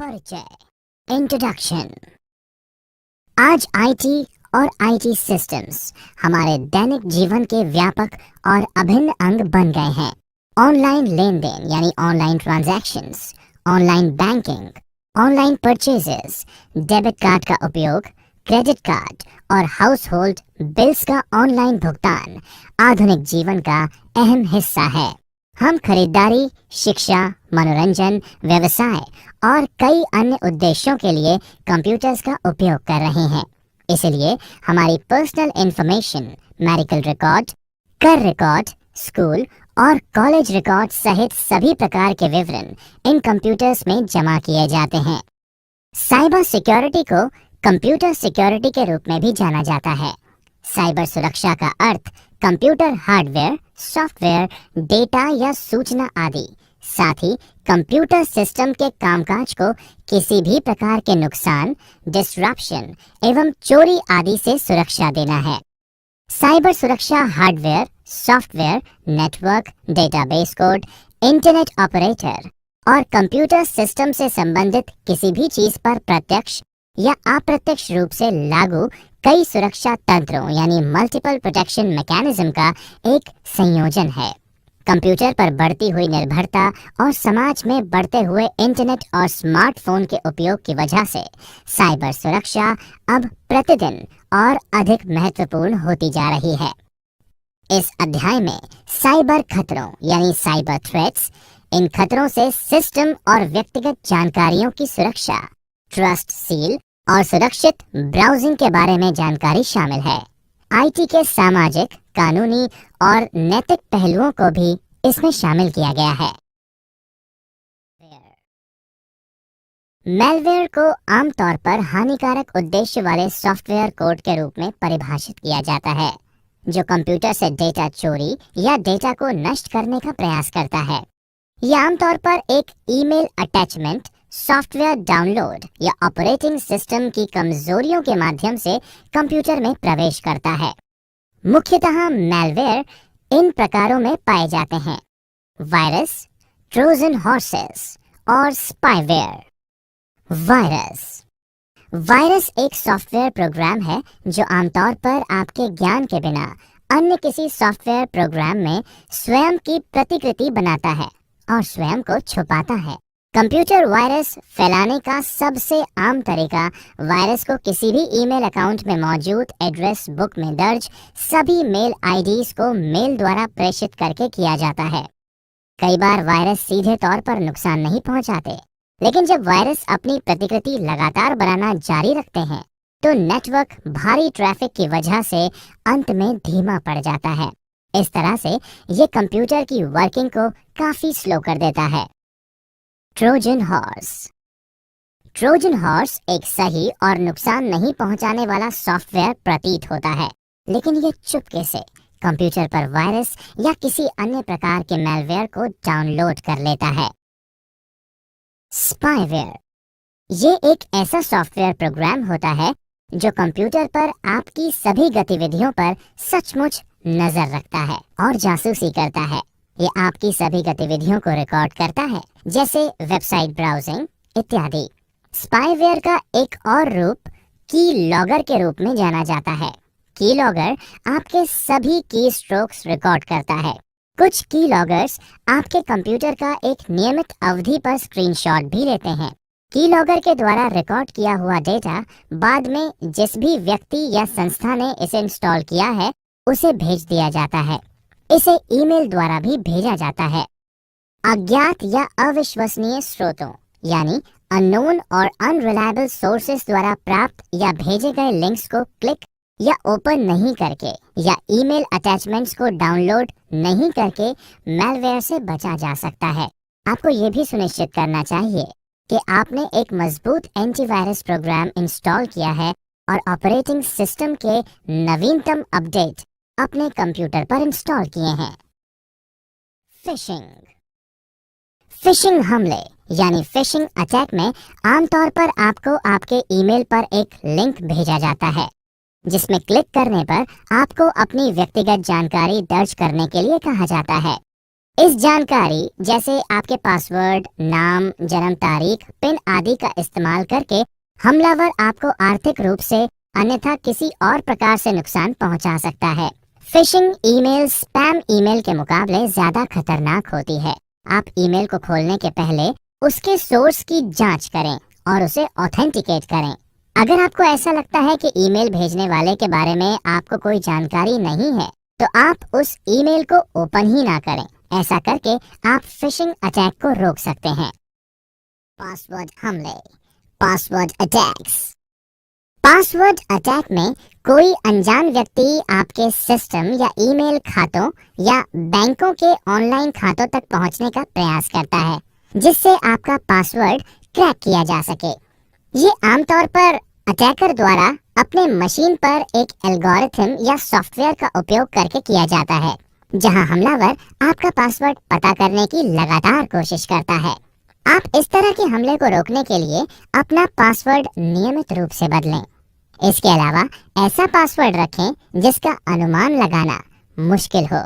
परिचय इंट्रोडक्शन। आज आईटी और आईटी सिस्टम्स हमारे दैनिक जीवन के व्यापक और अभिन्न अंग बन गए हैं। ऑनलाइन लेन देन यानी online transactions, online banking, online purchases, debit card का उपयोग, क्रेडिट कार्ड और हाउस होल्ड बिल्स का ऑनलाइन भुगतान आधुनिक जीवन का अहम हिस्सा है। हम खरीदारी, शिक्षा, मनोरंजन, व्यवसाय और कई अन्य उद्देश्यों के लिए कंप्यूटर्स का उपयोग कर रहे हैं। इसलिए हमारी पर्सनल इंफॉर्मेशन, मेडिकल रिकॉर्ड, कर रिकॉर्ड, स्कूल और कॉलेज रिकॉर्ड सहित सभी प्रकार के विवरण इन कंप्यूटर्स में जमा किए जाते हैं। साइबर सिक्योरिटी को कंप्यूटर सिक्योरिटी के रूप में भी जाना जाता है। साइबर सुरक्षा का अर्थ कंप्यूटर हार्डवेयर, सॉफ्टवेयर, डेटा या सूचना आदि, साथ ही कंप्यूटर सिस्टम के कामकाज को किसी भी प्रकार के नुकसान, डिस्ट्रप्शन एवं चोरी आदि से सुरक्षा देना है। साइबर सुरक्षा hardware, software, network, database code, internet operator और कंप्यूटर सिस्टम से संबंधित किसी भी चीज पर प्रत्यक्ष या अप्रत्यक्ष रूप से लागू कई सुरक्षा तंत्रों यानी मल्टीपल प्रोटेक्शन मैकेनिज्म का एक संयोजन है। कंप्यूटर पर बढ़ती हुई निर्भरता और समाज में बढ़ते हुए इंटरनेट और स्मार्टफोन के उपयोग की वजह से साइबर सुरक्षा अब प्रतिदिन और अधिक महत्वपूर्ण होती जा रही है। इस अध्याय में साइबर खतरों यानी साइबर थ्रेट्स, इन खतरों से सिस्टम और व्यक्तिगत जानकारियों की सुरक्षा, ट्रस्ट सील और सुरक्षित ब्राउजिंग के बारे में जानकारी शामिल है। आईटी के सामाजिक, कानूनी और नैतिक पहलुओं को भी इसमें शामिल किया गया है। मैलवेयर को आमतौर पर हानिकारक उद्देश्य वाले सॉफ्टवेयर कोड के रूप में परिभाषित किया जाता है, जो कंप्यूटर से डेटा चोरी या डेटा को नष्ट करने का प्रयास करता है। यह आमतौर पर एक ईमेल अटैचमेंट, सॉफ्टवेयर डाउनलोड या ऑपरेटिंग सिस्टम की कमजोरियों के माध्यम से कंप्यूटर में प्रवेश करता है। मुख्यतः मैलवेयर इन प्रकारों में पाए जाते हैं: वायरस, ट्रोजन हॉर्सेस और स्पाईवेयर। वायरस एक सॉफ्टवेयर प्रोग्राम है जो आमतौर पर आपके ज्ञान के बिना अन्य किसी सॉफ्टवेयर प्रोग्राम में स्वयं की प्रतिकृति बनाता है और स्वयं को छुपाता है। कंप्यूटर वायरस फैलाने का सबसे आम तरीका वायरस को किसी भी ईमेल अकाउंट में मौजूद एड्रेस बुक में दर्ज सभी मेल आईडीज को मेल द्वारा प्रेषित करके किया जाता है। कई बार वायरस सीधे तौर पर नुकसान नहीं पहुंचाते, लेकिन जब वायरस अपनी प्रतिकृति लगातार बनाना जारी रखते हैं तो नेटवर्क भारी ट्रैफिक की वजह से अंत में धीमा पड़ जाता है। इस तरह से ये कंप्यूटर की वर्किंग को काफी स्लो कर देता है। ट्रोजन हॉर्स एक सही और नुकसान नहीं पहुंचाने वाला सॉफ्टवेयर प्रतीत होता है, लेकिन ये चुपके से कंप्यूटर पर वायरस या किसी अन्य प्रकार के मैलवेयर को डाउनलोड कर लेता है। स्पाईवेयर ये एक ऐसा सॉफ्टवेयर प्रोग्राम होता है जो कंप्यूटर पर आपकी सभी गतिविधियों पर सचमुच नजर रखता है और जासूसी करता है। ये आपकी सभी गतिविधियों को रिकॉर्ड करता है, जैसे वेबसाइट ब्राउजिंग इत्यादि। स्पाईवेयर का एक और रूप की लॉगर के रूप में जाना जाता है। की लॉगर आपके सभी की स्ट्रोक्स रिकॉर्ड करता है। कुछ की लॉगर्स आपके कंप्यूटर का एक नियमित अवधि पर स्क्रीनशॉट भी लेते हैं। की लॉगर के द्वारा रिकॉर्ड किया हुआ डेटा बाद में जिस भी व्यक्ति या संस्था ने इसे इंस्टॉल किया है उसे भेज दिया जाता है। इसे ईमेल द्वारा भी भेजा जाता है। अज्ञात या अविश्वसनीय स्रोतों यानी अननोन और अनरिलायबल सोर्सेस द्वारा प्राप्त या भेजे गए लिंक्स को क्लिक या ओपन नहीं करके या ईमेल अटैचमेंट्स को डाउनलोड नहीं करके मैलवेयर से बचा जा सकता है। आपको ये भी सुनिश्चित करना चाहिए कि आपने एक मजबूत एंटीवायरस प्रोग्राम इंस्टॉल किया है और ऑपरेटिंग सिस्टम के नवीनतम अपडेट अपने कंप्यूटर पर इंस्टॉल किए हैं। फिशिंग हमले यानी फिशिंग अटैक में आमतौर पर आपको आपके ईमेल पर एक लिंक भेजा जाता है, जिसमें क्लिक करने पर आपको अपनी व्यक्तिगत जानकारी दर्ज करने के लिए कहा जाता है। इस जानकारी जैसे आपके पासवर्ड, नाम, जन्म तारीख, पिन आदि का इस्तेमाल करके हमलावर आपको आर्थिक रूप से अन्यथा किसी और प्रकार से नुकसान पहुंचा सकता है। फिशिंग ईमेल स्पैम ईमेल के मुकाबले ज्यादा खतरनाक होती है। आप ईमेल को खोलने के पहले उसके सोर्स की जांच करें और उसे ऑथेंटिकेट करें। अगर आपको ऐसा लगता है कि ईमेल भेजने वाले के बारे में आपको कोई जानकारी नहीं है, तो आप उस ईमेल को ओपन ही ना करें। ऐसा करके आप फिशिंग अटैक को रोक सकते हैं। पासवर्ड हमले, पासवर्ड अटैक्स। पासवर्ड अटैक में कोई अनजान व्यक्ति आपके सिस्टम या ईमेल खातों या बैंकों के ऑनलाइन खातों तक पहुंचने का प्रयास करता है, जिससे आपका पासवर्ड क्रैक किया जा सके। ये आमतौर पर अटैकर द्वारा अपने मशीन पर एक एल्गोरिथम या सॉफ्टवेयर का उपयोग करके किया जाता है, जहां हमलावर आपका पासवर्ड पता करने की लगातार कोशिश करता है। आप इस तरह के हमले को रोकने के लिए अपना पासवर्ड नियमित रूप से बदलें। इसके अलावा ऐसा पासवर्ड रखें जिसका अनुमान लगाना मुश्किल हो।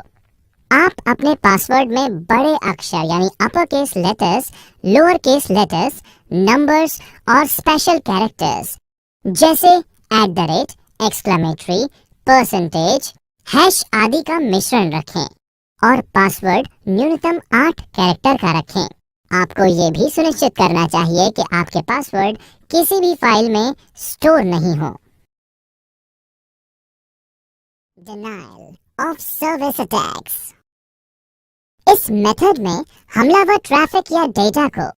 आप अपने पासवर्ड में बड़े अक्षर यानी upper case letters, lower case letters, numbers और स्पेशल कैरेक्टर्स जैसे @ एक्सक्लेमेटरी, परसेंटेज, हैश आदि का मिश्रण रखें और पासवर्ड न्यूनतम 8 कैरेक्टर का रखें। आपको ये भी सुनिश्चित करना चाहिए कि आपके पासवर्ड किसी भी फाइल में स्टोर नहीं हो। Denial of service attacks. इस मेथड में हमलावर ट्रैफिक या डेटा को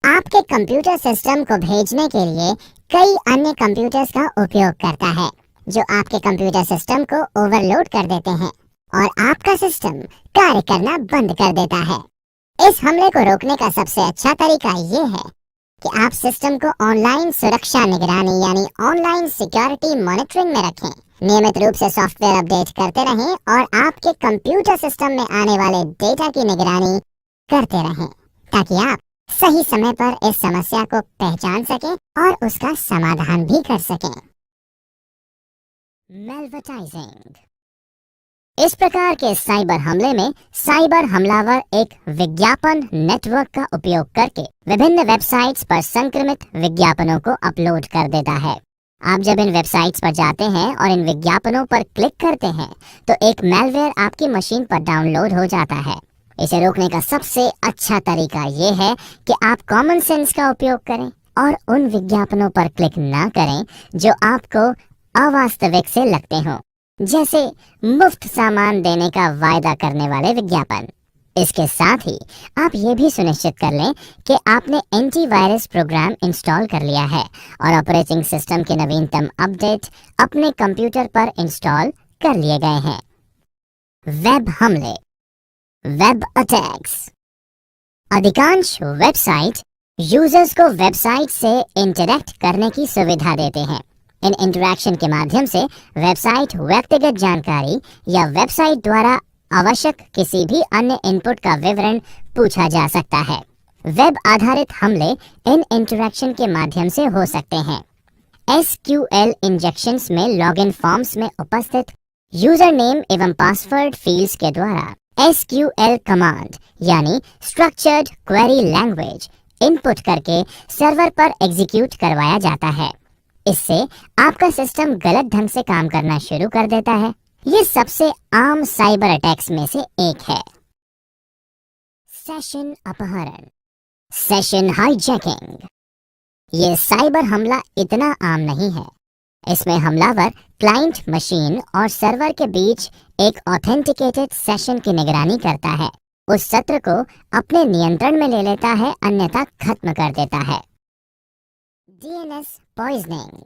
आपके कंप्यूटर सिस्टम को भेजने के लिए कई अन्य कंप्यूटर्स का उपयोग करता है, जो आपके कंप्यूटर सिस्टम को ओवरलोड कर देते हैं और आपका सिस्टम कार्य करना बंद कर देता है। इस हमले को रोकने का सबसे अच्छा तरीका ये है कि आप सिस्टम को ऑनलाइन सुरक्षा निगरानी यानी ऑनलाइन सिक्योरिटी मॉनिटरिंग में रखें। नियमित रूप से सॉफ्टवेयर अपडेट करते रहें और आपके कंप्यूटर सिस्टम में आने वाले डेटा की निगरानी करते रहें, ताकि आप सही समय पर इस समस्या को पहचान सकें और उसका समाधान भी कर सकें। मेलवर्टाइजिंग। इस प्रकार के साइबर हमले में साइबर हमलावर एक विज्ञापन नेटवर्क का उपयोग करके विभिन्न वेबसाइट्स पर संक्रमित विज्ञापनों को अपलोड कर देता है। आप जब इन वेबसाइट्स पर जाते हैं और इन विज्ञापनों पर क्लिक करते हैं, तो एक मैलवेयर आपकी मशीन पर डाउनलोड हो जाता है। इसे रोकने का सबसे अच्छा तरीका ये है कि आप कॉमन सेंस का उपयोग करें और उन विज्ञापनों पर क्लिक ना करें जो आपको अवास्तविक से लगते हों, जैसे मुफ्त सामान देने का वायदा करने वाले विज्ञापन। इसके साथ ही आप ये भी सुनिश्चित कर लें कि आपने एंटीवायरस प्रोग्राम इंस्टॉल कर लिया है और ऑपरेटिंग सिस्टम के नवीनतम अपडेट अपने कंप्यूटर पर इंस्टॉल कर लिए गए हैं। वेब हमले, वेब अटैक्स। अधिकांश वेबसाइट यूजर्स को वेबसाइट से इंटरैक्ट करने की सुविधा देते हैं। इन इंटरैक्शन के माध्यम से वेबसाइट व्यक्तिगत जानकारी या वेबसाइट द्वारा आवश्यक किसी भी अन्य इनपुट का विवरण पूछा जा सकता है। वेब आधारित हमले इन इंटरैक्शन के माध्यम से हो सकते हैं। SQL इंजेक्शंस में लॉगिन फॉर्म्स में उपस्थित यूजर नेम एवं पासवर्ड फील्ड्स के द्वारा SQL कमांड यानी स्ट्रक्चर्ड क्वेरी लैंग्वेज इनपुट करके सर्वर पर एग्जीक्यूट करवाया जाता है। इससे आपका सिस्टम गलत ढंग से काम करना शुरू कर देता है। ये सबसे आम साइबर अटैक्स में से एक है। सेशन अपहरण, सेशन हाईजैकिंग। ये साइबर हमला इतना आम नहीं है। इसमें हमलावर क्लाइंट मशीन और सर्वर के बीच एक ऑथेंटिकेटेड सेशन की निगरानी करता है, उस सत्र को अपने नियंत्रण में ले लेता है, अन्यथा खत्म कर देता है। DNS poisoning.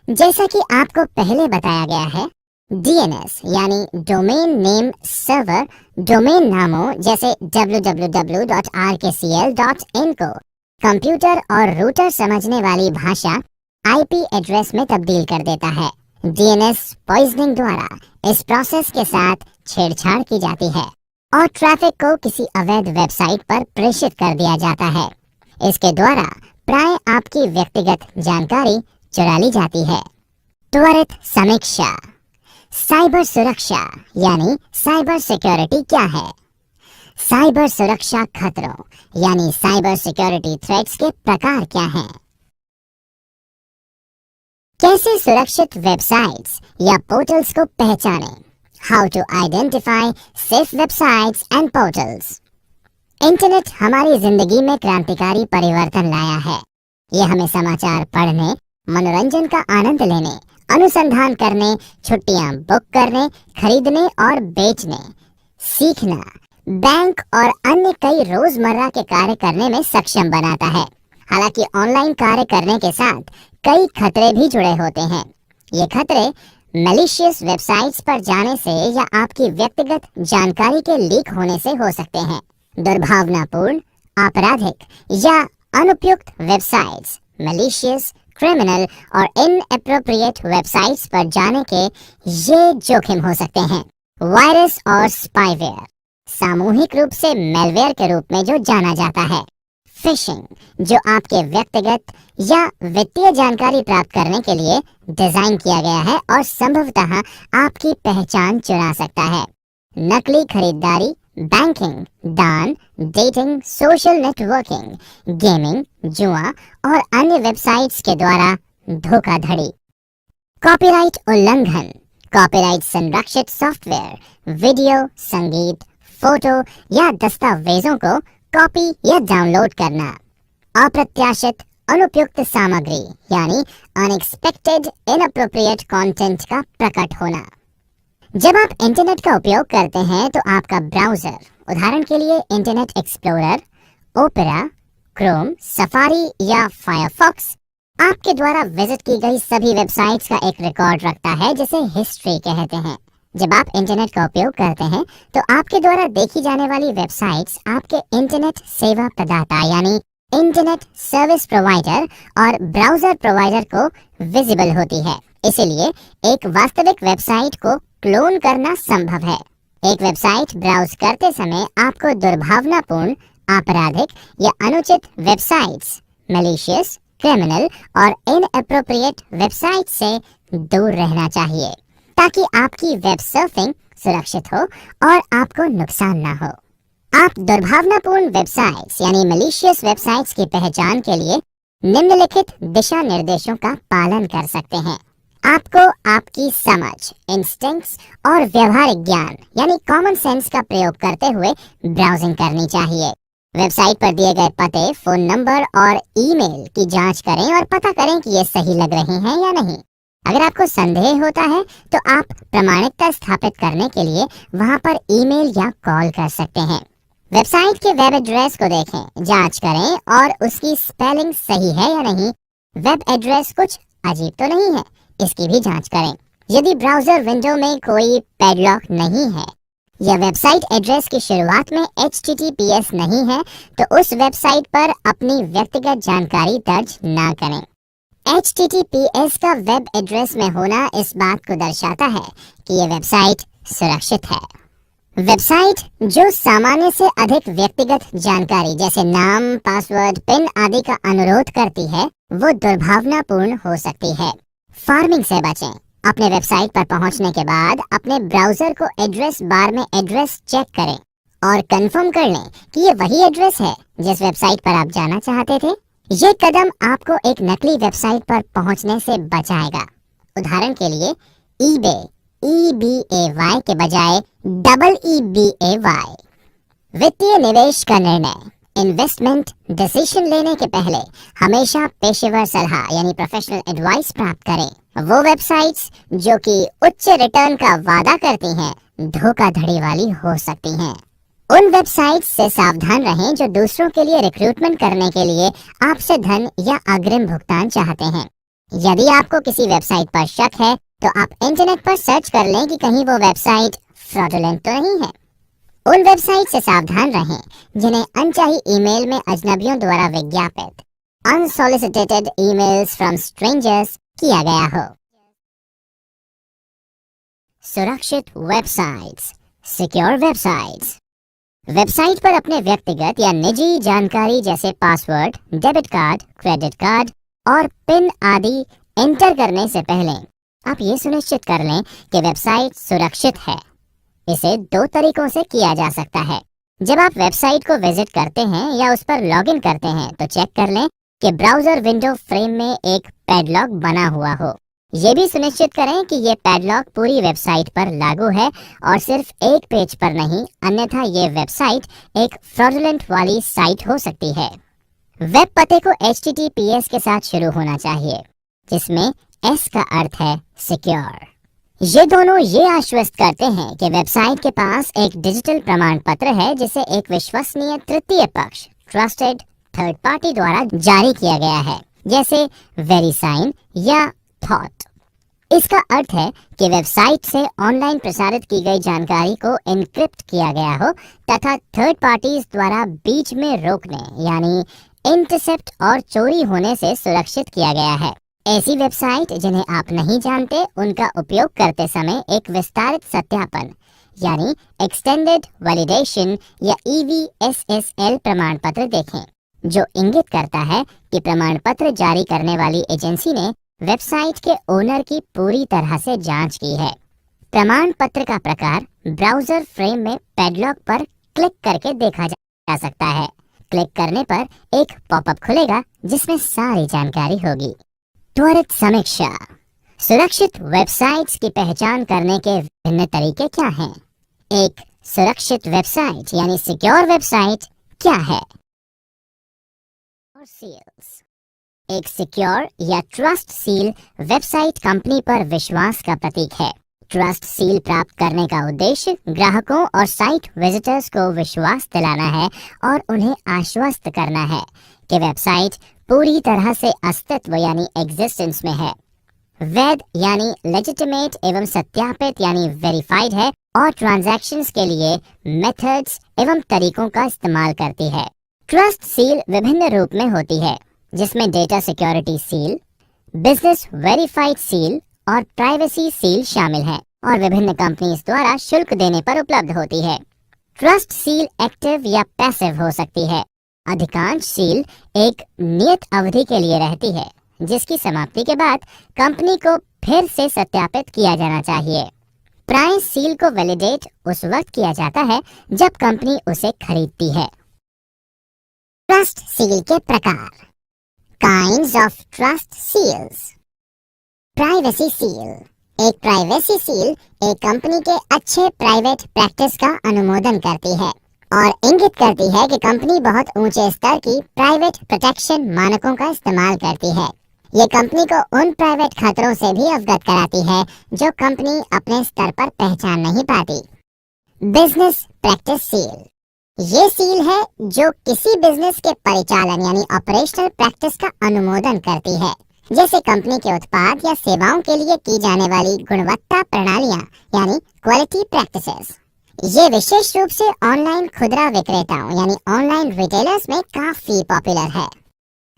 जैसा कि आपको पहले बताया गया है, DNS यानी डोमेन नेम सर्वर डोमेन नामों जैसे www.rkcl.in को कंप्यूटर और रूटर समझने वाली भाषा IP एड्रेस में तब्दील कर देता है। DNS पॉइजनिंग द्वारा इस प्रोसेस के साथ छेड़छाड़ की जाती है और ट्रैफिक को किसी अवैध वेबसाइट पर प्रेषित कर दिया जाता है। इसके द्वारा प्राय आपकी व्यक्तिगत जानकारी चुरा ली जाती है। त्वरित समीक्षा। साइबर सुरक्षा यानी साइबर सिक्योरिटी क्या है? साइबर सुरक्षा खतरों यानी साइबर सिक्योरिटी थ्रेट्स के प्रकार क्या हैं? कैसे सुरक्षित वेबसाइट्स या पोर्टल्स को पहचानें? How to identify safe websites and portals. Internet हमारी जिंदगी में क्रांतिकारी परिवर्तन लाया है। ये हमें समाचार पढ़ने, मनोरंजन का आनंद लेने, अनुसंधान करने, छुट्टियां बुक करने, खरीदने और बेचने, सीखना, बैंक और अन्य कई रोजमर्रा के कार्य करने में सक्षम बनाता है। हालांकि ऑनलाइन कार्य करने के साथ कई खतरे भी जुड़े होते हैं। ये खतरे मैलिशियस वेबसाइट्स पर जाने से या आपकी व्यक्तिगत जानकारी के लीक होने से हो सकते हैं। दुर्भावनापूर्ण, आपराधिक या अनुपयुक्त वेबसाइट्स, मैलिशियस, क्रिमिनल और इनएप्रोप्रिएट वेबसाइट्स पर जाने के ये जोखिम हो सकते हैं। वायरस और स्पाईवेयर, सामूहिक रूप से मेलवेयर के रूप में जो जाना जाता है। फिशिंग, जो आपके व्यक्तिगत या वित्तीय जानकारी प्राप्त करने के लिए डिजाइन किया गया है और संभवतः आपकी पहचान चुरा सकता है। नकली खरीदारी, बैंकिंग, दान, डेटिंग, सोशल नेटवर्किंग, गेमिंग, जुआ और अन्य वेबसाइट्स के द्वारा धोखाधड़ी। कॉपीराइट उल्लंघन, कॉपीराइट संरक्षित सॉफ्टवेयर, वीडियो, संगीत, फोटो या दस्तावेजों को कॉपी या डाउनलोड करना। अप्रत्याशित अनुपयुक्त सामग्री यानी अनएक्सपेक्टेड इनअप्रोप्रिएट कंटेंट का प्रकट होना। जब आप इंटरनेट का उपयोग करते हैं तो आपका ब्राउजर, उदाहरण के लिए internet explorer, opera, Chrome, safari या फायरफॉक्स, आपके द्वारा विजिट की गई सभी वेबसाइट्स का एक रिकॉर्ड रखता है जिसे हिस्ट्री कहते हैं। जब आप इंटरनेट का उपयोग करते हैं तो आपके द्वारा देखी जाने वाली वेबसाइट्स आपके इंटरनेट सेवा प्रदाता यानी इंटरनेट सर्विस प्रोवाइडर और ब्राउजर प्रोवाइडर को विजिबल होती है। इसलिए एक वास्तविक वेबसाइट को क्लोन करना संभव है। एक वेबसाइट ब्राउज करते समय आपको दुर्भावनापूर्ण, आपराधिक या अनुचित वेबसाइट्स, मैलिशियस, क्रिमिनल और इनएप्रोप्रिएट वेबसाइट से दूर रहना चाहिए ताकि आपकी वेब सर्फिंग सुरक्षित हो और आपको नुकसान ना हो। आप दुर्भावनापूर्ण वेबसाइट्स यानी मैलिशियस वेबसाइट्स की पहचान के लिए निम्नलिखित दिशा निर्देशों का पालन कर सकते हैं। आपको आपकी समझ, इंस्टिंक्ट्स और व्यवहारिक ज्ञान यानी कॉमन सेंस का प्रयोग करते हुए ब्राउजिंग करनी चाहिए। वेबसाइट पर दिए गए पते, फोन नंबर और ईमेल की जांच करें और पता करें कि ये सही लग रहे हैं या नहीं। अगर आपको संदेह होता है तो आप प्रमाणिकता स्थापित करने के लिए वहां पर ईमेल या कॉल कर सकते हैं। वेबसाइट के वेब एड्रेस को देखें, जांच करें और उसकी स्पेलिंग सही है या नहीं। वेब एड्रेस कुछ अजीब तो नहीं है, इसकी भी जांच करें। यदि ब्राउजर विंडो में कोई पैडलॉक नहीं है या वेबसाइट एड्रेस की शुरुआत में HTTPS नहीं है तो उस वेबसाइट पर अपनी व्यक्तिगत जानकारी दर्ज ना करें। HTTPS का वेब एड्रेस में होना इस बात को दर्शाता है कि ये वेबसाइट सुरक्षित है। वेबसाइट जो सामान्य से अधिक व्यक्तिगत जानकारी जैसे नाम, पासवर्ड, पिन आदि का अनुरोध करती है वो दुर्भावनापूर्ण हो सकती है। फार्मिंग से बचें। अपने वेबसाइट पर पहुंचने के बाद अपने ब्राउजर को एड्रेस बार में एड्रेस चेक करें और कंफर्म कर लें कि ये वही एड्रेस है जिस वेबसाइट पर आप जाना चाहते थे। ये कदम आपको एक नकली वेबसाइट पर पहुंचने से बचाएगा। उदाहरण के लिए eBay, EBAY के बजाय EEBAY। वित्तीय निवेश का निर्णय, इन्वेस्टमेंट डिसीजन लेने के पहले हमेशा पेशेवर सलाह यानी प्रोफेशनल एडवाइस प्राप्त करें। वो वेबसाइट्स जो कि उच्च रिटर्न का वादा करती हैं धोखाधड़ी वाली हो सकती हैं। उन वेबसाइट्स से सावधान रहें जो दूसरों के लिए रिक्रूटमेंट करने के लिए आपसे धन या अग्रिम भुगतान चाहते हैं। यदि आपको किसी वेबसाइट पर शक है तो आप इंटरनेट पर सर्च कर लें कि कहीं वो वेबसाइट फ्रॉडुलेंट तो नहीं है। उन वेबसाइट से सावधान रहें जिन्हें अनचाही ईमेल में अजनबियों द्वारा विज्ञापित अनसॉलिसिटेटेड ईमेल्स फ्रॉम स्ट्रेंजर्स किया गया हो। सुरक्षित वेबसाइट्स, सिक्योर वेबसाइट्स। वेबसाइट पर अपने व्यक्तिगत या निजी जानकारी जैसे password, debit card, credit card और पिन आदि एंटर करने से पहले आप ये सुनिश्चित कर लें कि वेबसाइट सुरक्षित है। इसे दो तरीकों से किया जा सकता है। जब आप वेबसाइट को विजिट करते हैं या उस पर लॉगिन करते हैं तो चेक कर लें कि ब्राउजर विंडो फ्रेम में एक पैडलॉक बना हुआ हो। ये भी सुनिश्चित करें कि ये पैडलॉक पूरी वेबसाइट पर लागू है और सिर्फ एक पेज पर नहीं, अन्यथा ये वेबसाइट एक फ्रॉडुलेंट वाली साइट हो सकती है। वेब पते को HTTPS के साथ शुरू होना चाहिए, जिसमें S का अर्थ है सिक्योर। ये दोनों ये आश्वस्त करते हैं कि वेबसाइट के पास एक डिजिटल प्रमाण पत्र है जिसे एक विश्वसनीय तृतीय पक्ष ट्रस्टेड थर्ड पार्टी द्वारा जारी किया गया है, जैसे वेरीसाइन या थॉट। इसका अर्थ है कि वेबसाइट से ऑनलाइन प्रसारित की गई जानकारी को एन्क्रिप्ट किया गया हो तथा थर्ड पार्टीज द्वारा बीच में रोकने यानी इंटरसेप्ट और चोरी होने से सुरक्षित किया गया है। ऐसी वेबसाइट जिन्हें आप नहीं जानते, उनका उपयोग करते समय एक विस्तारित सत्यापन यानी एक्सटेंडेड वैलिडेशन या EVSSL प्रमाण पत्र देखें, जो इंगित करता है कि प्रमाण पत्र जारी करने वाली एजेंसी ने वेबसाइट के ओनर की पूरी तरह से जांच की है। प्रमाण पत्र का प्रकार ब्राउजर फ्रेम में पैडलॉक पर क्लिक करके देखा जा सकता है। क्लिक करने पर एक पॉपअप खुलेगा जिसमें सारी जानकारी होगी। त्वरित समीक्षा। सुरक्षित वेबसाइट्स की पहचान करने के विभिन्न तरीके क्या हैं? एक सुरक्षित वेबसाइट यानी सिक्योर वेबसाइट क्या है? सील्स। एक सिक्योर या ट्रस्ट सील वेबसाइट कंपनी पर विश्वास का प्रतीक है। ट्रस्ट सील प्राप्त करने का उद्देश्य ग्राहकों और साइट विजिटर्स को विश्वास दिलाना है और उन्हें आश्वस्त करना है कि वेबसाइट पूरी तरह से अस्तित्व यानी एग्जिस्टेंस में है, वैध यानी लेजिटिमेट एवं सत्यापित यानी वेरीफाइड है और ट्रांजैक्शंस के लिए मेथड्स एवं तरीकों का इस्तेमाल करती है। ट्रस्ट सील विभिन्न रूप में होती है, जिसमें data security seal, business verified seal और प्राइवेसी सील शामिल है और विभिन्न कंपनीज द्वारा शुल्क देने पर उपलब्ध होती है। ट्रस्ट सील एक्टिव या पैसिव हो सकती है। अधिकांश सील एक नियत अवधि के लिए रहती है, जिसकी समाप्ति के बाद कंपनी को फिर से सत्यापित किया जाना चाहिए। प्राइस सील को वैलिडेट उस वक्त किया जाता है जब कंपनी उसे खरीदती है। ट्रस्ट सील के प्रकार। Kinds of trust seals. Privacy seal. एक प्राइवेसी सील एक कंपनी के अच्छे प्राइवेट प्रैक्टिस का अनुमोदन करती है और इंगित करती है कि कंपनी बहुत ऊंचे स्तर की प्राइवेट प्रोटेक्शन मानकों का इस्तेमाल करती है। ये कंपनी को उन प्राइवेट खतरों से भी अवगत कराती है जो कंपनी अपने स्तर पर पहचान नहीं पाती। Business practice seal. ये सील है जो किसी बिजनेस के परिचालन यानी ऑपरेशनल प्रैक्टिस का अनुमोदन करती है, जैसे कंपनी के उत्पाद या सेवाओं के लिए की जाने वाली गुणवत्ता प्रणालियां यानी क्वालिटी प्रैक्टिसेस। ये विशेष रूप से ऑनलाइन खुदरा विक्रेताओं यानी ऑनलाइन रिटेलर्स में काफी पॉपुलर है।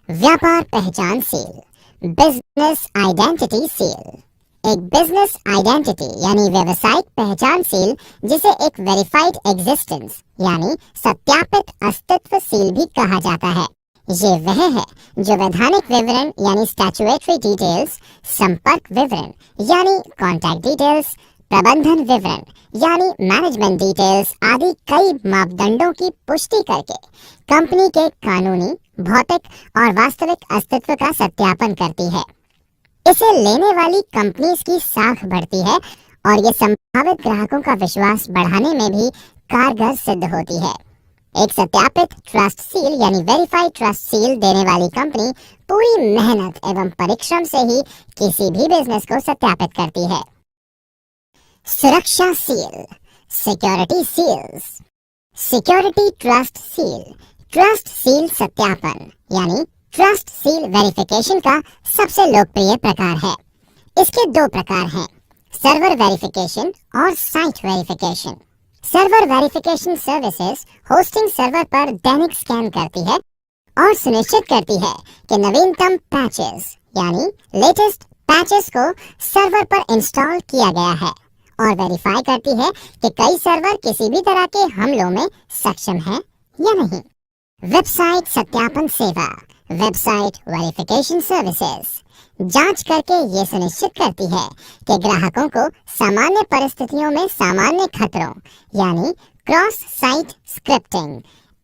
व्यापार पहचान सील। Business identity seal. एक बिजनेस आइडेंटिटी यानी व्यवसायिक पहचान सील, जिसे एक वेरीफाइड एग्जिस्टेंस यानी सत्यापित अस्तित्व सील भी कहा जाता है। ये वह है जो वैधानिक विवरण यानी स्टैट्यूटरी डिटेल्स, संपर्क विवरण यानी कॉन्टैक्ट डिटेल्स, प्रबंधन विवरण यानी मैनेजमेंट डिटेल्स आदि कई मापदंडों की पुष्टि करके कंपनी के कानूनी, भौतिक और वास्तविक अस्तित्व का सत्यापन करती है। इसे लेने वाली कंपनीज की साख बढ़ती है और ये संभावित ग्राहकों का विश्वास बढ़ाने में भी कारगर सिद्ध होती है। एक सत्यापित ट्रस्ट सील यानी वेरीफाइड ट्रस्ट सील देने वाली कंपनी पूरी मेहनत एवं परिश्रम से ही किसी भी बिजनेस को सत्यापित करती है। सुरक्षा seal. Security seals. Security trust seal. Trust seal सत्यापन यानी ट्रस्ट सील वेरिफिकेशन का सबसे लोकप्रिय प्रकार है। इसके दो प्रकार हैं, सर्वर वेरिफिकेशन और site verification. Server verification services hosting server पर दैनिक स्कैन करती है और सुनिश्चित करती है कि नवीनतम पैचेस यानी लेटेस्ट पैचेस को सर्वर पर इंस्टॉल किया गया है और वेरीफाई करती है कि कई सर्वर किसी भी तरह के हमलों में सक्षम है या नहीं। वेबसाइट सत्यापन सेवा। वेबसाइट वेरिफिकेशन सर्विसेज जांच करके ये सुनिश्चित करती है कि ग्राहकों को सामान्य परिस्थितियों में सामान्य खतरों यानी cross site scripting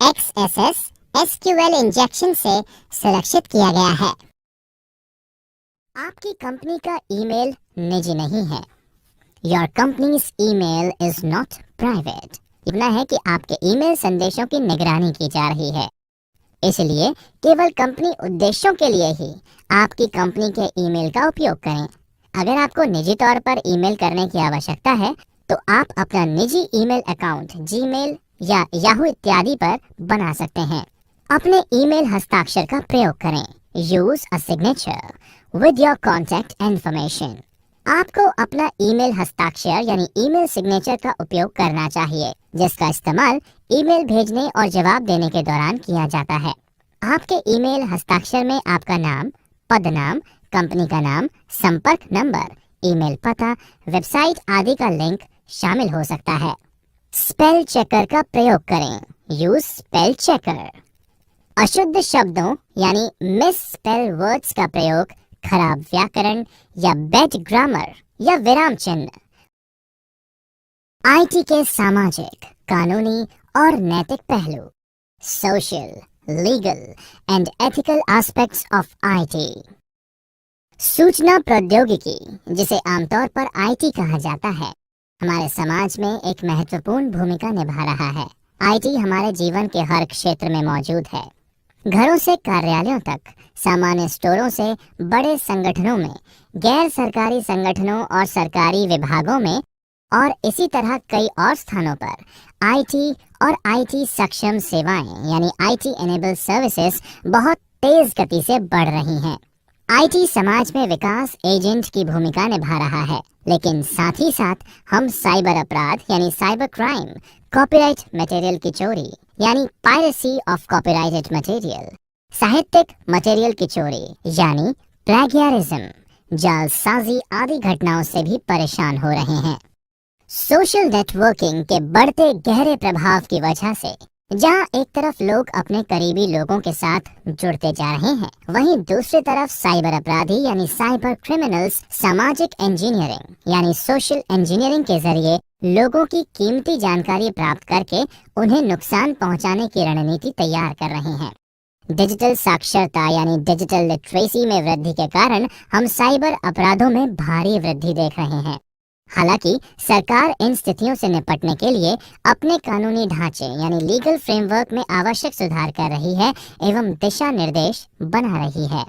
XSS SQL injection से सुरक्षित किया गया है। आपकी कंपनी का ईमेल निजी नहीं है। Your company's email is not private. इतना है कि आपके ईमेल संदेशों की निगरानी की जा रही है, इसलिए केवल कंपनी उद्देश्यों के लिए ही आपकी कंपनी के ईमेल का उपयोग करें। अगर आपको निजी तौर पर ईमेल करने की आवश्यकता है तो आप अपना निजी ईमेल अकाउंट जीमेल या याहू इत्यादि पर बना सकते हैं। अपने ईमेल हस्ताक्षर का प्रयोग करें। Use a signature with your contact information. आपको अपना ईमेल हस्ताक्षर यानी ईमेल सिग्नेचर का उपयोग करना चाहिए, जिसका इस्तेमाल ईमेल भेजने और जवाब देने के दौरान किया जाता है। आपके ईमेल हस्ताक्षर में आपका नाम, पदनाम, कंपनी का नाम, संपर्क नंबर, ईमेल पता, वेबसाइट आदि का लिंक शामिल हो सकता है। स्पेल चेकर का प्रयोग करें। Use spell checker. अशुद्ध शब्दों यानी मिस स्पेल वर्ड्स का प्रयोग, खराब व्याकरण या बैड ग्रामर या विराम चिन्ह। आईटी के सामाजिक, कानूनी और नैतिक पहलू। Social, legal and ethical aspects of IT. सूचना प्रौद्योगिकी, जिसे आमतौर पर आईटी कहा जाता है, हमारे समाज में एक महत्वपूर्ण भूमिका निभा रहा है। आईटी हमारे जीवन के हर क्षेत्र में मौजूद है। घरों से कार्यालयों तक, सामान्य स्टोरों से बड़े संगठनों में, गैर सरकारी संगठनों और सरकारी विभागों में और इसी तरह कई और स्थानों पर आईटी और आईटी सक्षम सेवाएं यानी आईटी एनेबल सर्विसेज बहुत तेज गति से बढ़ रही हैं। आईटी समाज में विकास एजेंट की भूमिका निभा रहा है, लेकिन साथ ही साथ हम साइबर अपराध यानी साइबर क्राइम, कॉपीराइट मटेरियल की चोरी यानी पायरेसी ऑफ कॉपीराइटेड मटेरियल, साहित्यिक मटेरियल की चोरी यानी प्लेगियरिज्म, जालसाजी आदि घटनाओं से भी परेशान हो रहे हैं। सोशल नेटवर्किंग के बढ़ते गहरे प्रभाव की वजह से जहां एक तरफ लोग अपने करीबी लोगों के साथ जुड़ते जा रहे हैं, वहीं दूसरी तरफ साइबर अपराधी यानी साइबर क्रिमिनल्स सामाजिक इंजीनियरिंग यानी सोशल इंजीनियरिंग के जरिए लोगों की कीमती जानकारी प्राप्त करके उन्हें नुकसान पहुंचाने की रणनीति तैयार कर रहे हैं। डिजिटल साक्षरता यानी डिजिटल लिटरेसी में वृद्धि के कारण हम साइबर अपराधों में भारी वृद्धि देख रहे हैं। हालांकि सरकार इन स्थितियों से निपटने के लिए अपने कानूनी ढांचे यानी लीगल फ्रेमवर्क में आवश्यक सुधार कर रही है एवं दिशा निर्देश बना रही है।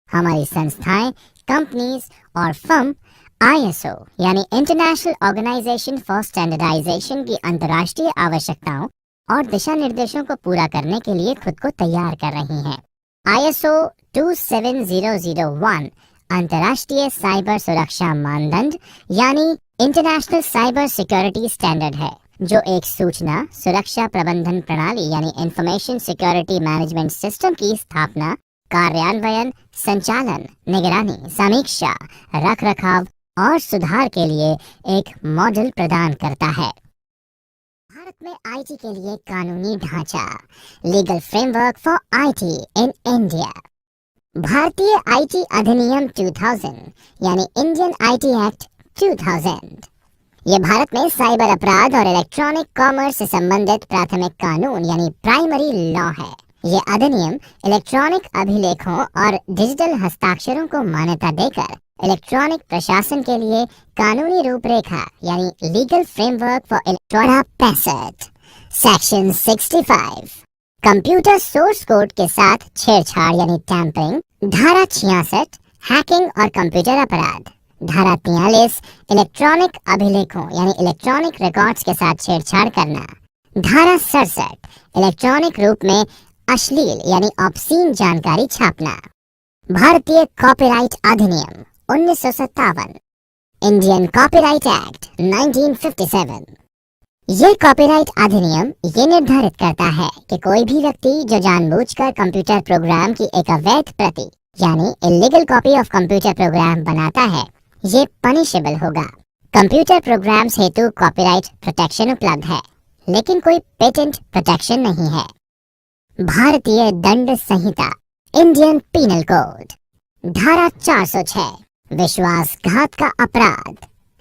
हमारी संस्थाएं, कंपनीज और फर्म ISO यानी इंटरनेशनल ऑर्गेनाइजेशन फॉर स्टैंडर्डाइजेशन की अंतर्राष्ट्रीय आवश्यकताओं और दिशा निर्देशों को पूरा करने के लिए खुद को तैयार कर रही हैं। ISO 27001 अंतर्राष्ट्रीय साइबर सुरक्षा मानदंड यानी इंटरनेशनल साइबर सिक्योरिटी स्टैंडर्ड है, जो एक सूचना सुरक्षा प्रबंधन प्रणाली यानी इंफॉर्मेशन सिक्योरिटी मैनेजमेंट सिस्टम की स्थापना, कार्यान्वयन, संचालन, निगरानी, समीक्षा, रखरखाव और सुधार के लिए एक मॉडल प्रदान करता है। भारत में आईटी के लिए कानूनी ढांचा, legal framework for IT in India. भारतीय आईटी अधिनियम 2000 यानी इंडियन आईटी एक्ट 2000 ये भारत में साइबर अपराध और इलेक्ट्रॉनिक कॉमर्स से संबंधित प्राथमिक कानून यानी प्राइमरी लॉ है। ये अधिनियम इलेक्ट्रॉनिक अभिलेखों और डिजिटल हस्ताक्षरों को मान्यता देकर इलेक्ट्रॉनिक प्रशासन के लिए कानूनी रूपरेखा यानी legal framework for electronic 65 section 65 computer source code के साथ छेड़छाड़ यानी टैंपरिंग, धारा 66 हैकिंग और कंप्यूटर अपराध, धारा 43 इलेक्ट्रॉनिक अभिलेखों यानी इलेक्ट्रॉनिक रिकॉर्ड्स के साथ छेड़छाड़ करना, धारा 67 इलेक्ट्रॉनिक रूप में अश्लील यानी ऑब्सीन जानकारी छापना। भारतीय कॉपीराइट अधिनियम 1957, इंडियन कॉपीराइट एक्ट 1957। ये कॉपीराइट अधिनियम ये निर्धारित करता है कि कोई भी व्यक्ति जो जानबूझकर कंप्यूटर प्रोग्राम की एक अवैध प्रति यानी illegal copy of computer program बनाता है, ये पनिशेबल होगा। कंप्यूटर प्रोग्राम्स हेतु कॉपीराइट प्रोटेक्शन उपलब्ध है, लेकिन कोई पेटेंट प्रोटेक्शन नहीं है। भारतीय दंड संहिता इंडियन पीनल कोड, धारा 406 विश्वासघात का अपराध,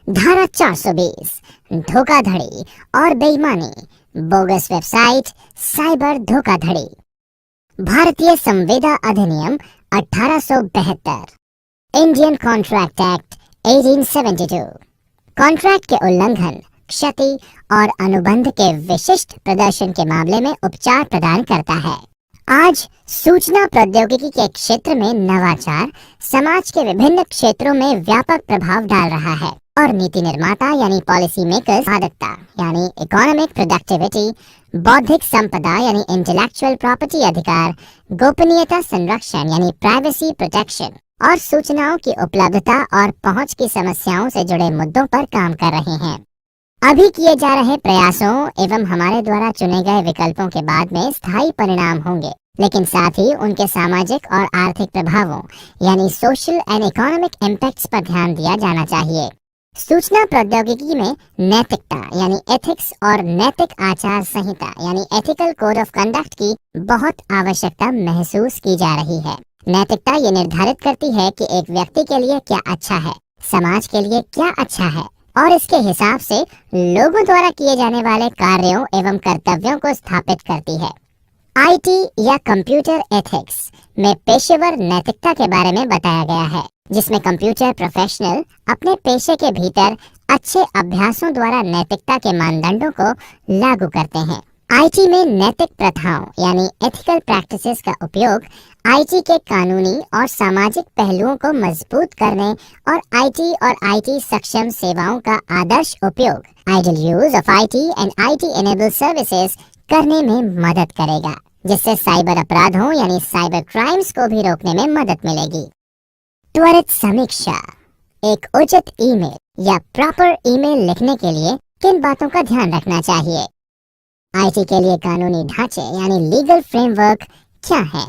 धारा 420 धोखाधड़ी और बेईमानी, बोगस वेबसाइट, साइबर धोखाधड़ी। भारतीय संविदा अधिनियम 1872, इंडियन कॉन्ट्रैक्ट एक्ट 1872 कॉन्ट्रैक्ट के उल्लंघन, क्षति और अनुबंध के विशिष्ट प्रदर्शन के मामले में उपचार प्रदान करता है। आज सूचना प्रौद्योगिकी के क्षेत्र में नवाचार समाज के विभिन्न क्षेत्रों में व्यापक प्रभाव डाल रहा है और नीति निर्माता यानी पॉलिसी मेकर्स उत्पादकता यानी इकोनॉमिक प्रोडक्टिविटी, बौद्धिक संपदा यानी इंटेलेक्चुअल प्रॉपर्टी अधिकार, गोपनीयता संरक्षण यानी प्राइवेसी प्रोटेक्शन और सूचनाओं की उपलब्धता और पहुंच की समस्याओं से जुड़े मुद्दों पर काम कर रहे हैं। अभी किए जा रहे प्रयासों एवं हमारे द्वारा चुने गए विकल्पों के बाद में स्थायी परिणाम होंगे, लेकिन साथ ही उनके सामाजिक और आर्थिक प्रभावों यानी सोशल एंड इकोनॉमिक इम्पैक्ट्स पर ध्यान दिया जाना चाहिए। सूचना प्रौद्योगिकी में नैतिकता यानी एथिक्स और नैतिक आचार संहिता यानी एथिकल कोड ऑफ कंडक्ट की बहुत आवश्यकता महसूस की जा रही है। नैतिकता ये निर्धारित करती है कि एक व्यक्ति के लिए क्या अच्छा है, समाज के लिए क्या अच्छा है और इसके हिसाब से लोगों द्वारा किए जाने वाले कार्यों एवं कर्तव्यों को स्थापित करती है। आईटी या कंप्यूटर एथिक्स में पेशेवर नैतिकता के बारे में बताया गया है, जिसमें कंप्यूटर प्रोफेशनल अपने पेशे के भीतर अच्छे अभ्यासों द्वारा नैतिकता के मानदंडों को लागू करते हैं। आईटी में नैतिक प्रथाओं यानी एथिकल प्रैक्टिसेस का उपयोग आईटी के कानूनी और सामाजिक पहलुओं को मजबूत करने और आईटी और आईटी सक्षम सेवाओं का आदर्श उपयोग ideal use of IT and IT enabled services करने में मदद करेगा, जिससे साइबर अपराधों यानी साइबर क्राइम्स को भी रोकने में मदद मिलेगी। त्वरित समीक्षा। एक उचित ईमेल या प्रॉपर ईमेल लिखने के लिए किन बातों का ध्यान रखना चाहिए? आईटी के लिए कानूनी ढांचे यानी लीगल फ्रेमवर्क क्या है?